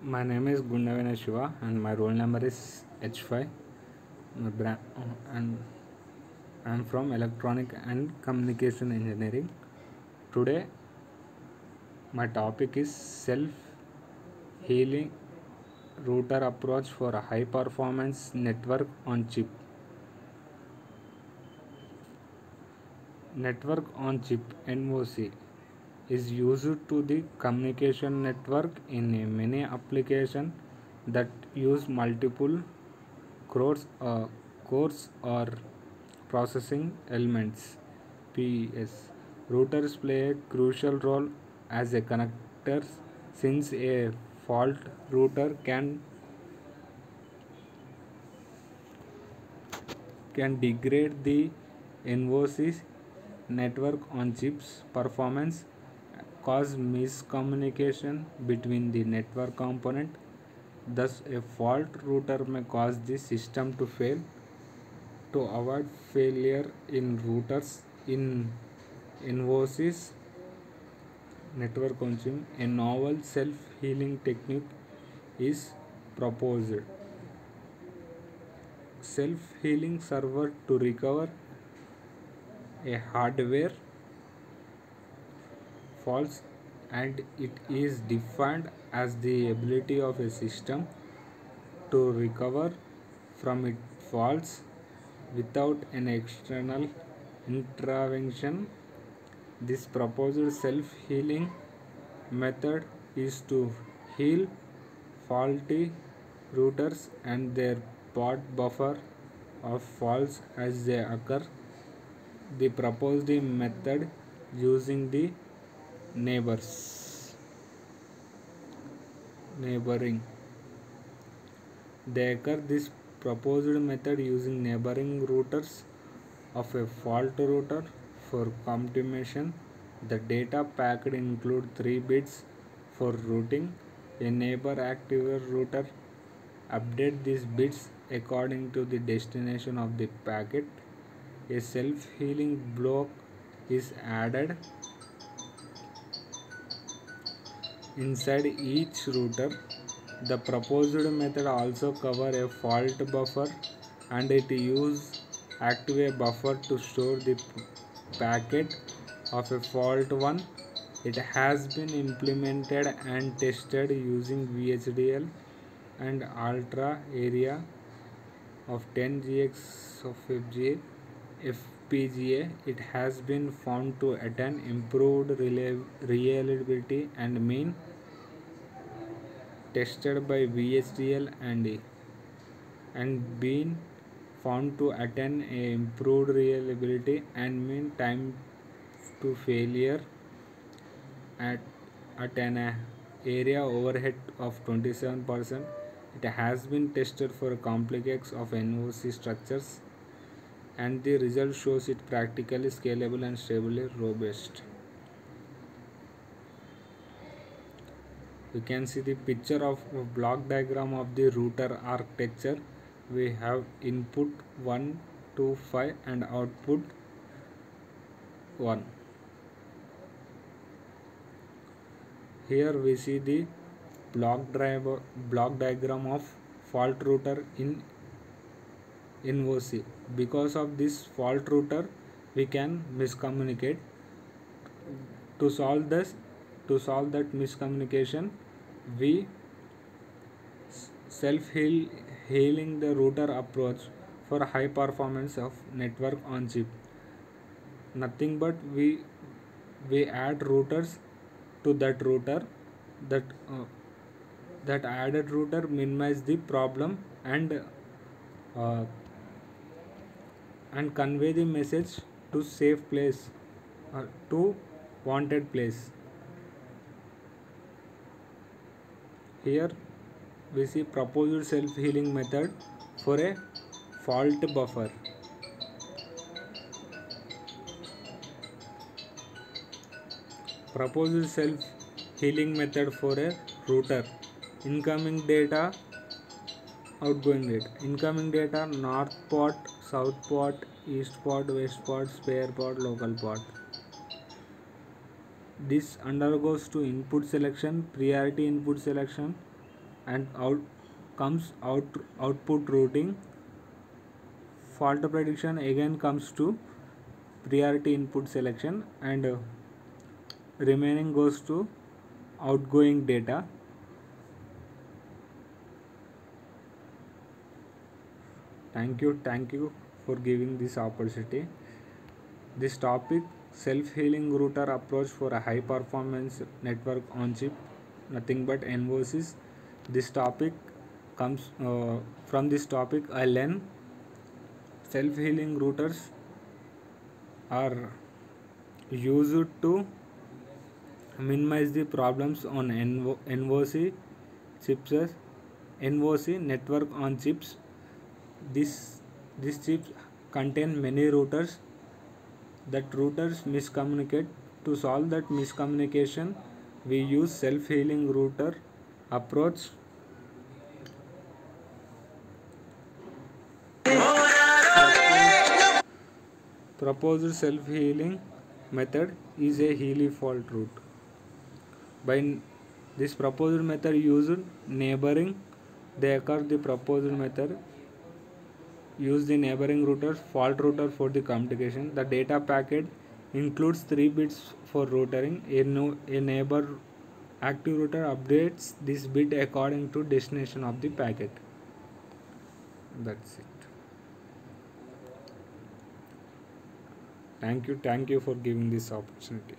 My name is Gundavina Shiva and my roll number is H5. And I'm from Electronic and Communication Engineering. Today, my topic is self healing router approach for a high performance network on chip. Network on chip NOC is used to the communication network in a many applications that use multiple cores or processing elements PES. Routers play a crucial role as a connector since a fault router can degrade the NOC network on chips performance, cause miscommunication between the network component. Thus, a fault router may cause the system to fail. To avoid failure in routers in NOCs network on chip, a novel self-healing technique is proposed. Self-healing server to recover a hardware faults, and it is defined as the ability of a system to recover from its faults without an external intervention. This proposed self-healing method is to heal faulty routers and their pod buffer of faults as they occur. The proposed method using the neighboring they occur. This proposed method using neighboring routers of a fault router for confirmation. The data packed include 3 bits for routing. A neighbor active router update these bits according to the destination of the packet. A self-healing block is added inside each router. The proposed method also covers a fault buffer, and it uses active buffer to store the packet of a fault one. It has been implemented and tested using VHDL and ultra area of 10GX of FPGA. It has been found to attain improved reliability and mean tested by VHDL and been found to attain a improved reliability and mean time to failure at an area overhead of 27%. It has been tested for complex of NOC structures, and the result shows it practically scalable and stably robust. You can see the picture of block diagram of the router architecture. We have input 1 2 5 and output 1. Here we see the block diagram of fault router in NOC. Because of this fault router, we can miscommunicate. To solve that miscommunication, we healing the router approach for high performance of network on chip. Nothing but we add routers to that router. that that added router minimize the problem uh, and convey the message to safe place or to wanted place. Here we see proposed self-healing method for a fault buffer. Proposed self-healing method for a router. Incoming data, outgoing data. Incoming data, north port, south port, east port, west port, spare port, local port. This undergoes to input selection, priority input selection, and out comes output routing. Fault prediction again comes to priority input selection, and remaining goes to outgoing data. Thank you for giving this opportunity. This topic, self-healing router approach for a high performance network on chip, nothing but NVOCs. This topic comes from this topic I learn self-healing routers are used to minimize the problems on NVOC chips, NVOC network on chips. This these chips contain many routers that routers miscommunicate. To solve that miscommunication, we use self-healing router approach. Proposed self-healing method is a Healy fault route. By this proposed method used neighboring, they occur the proposed method use the neighboring router fault router for the communication. The data packet includes 3 bits for routering. A neighbor active router updates this bit according to destination of the packet. That's it. Thank you for giving this opportunity.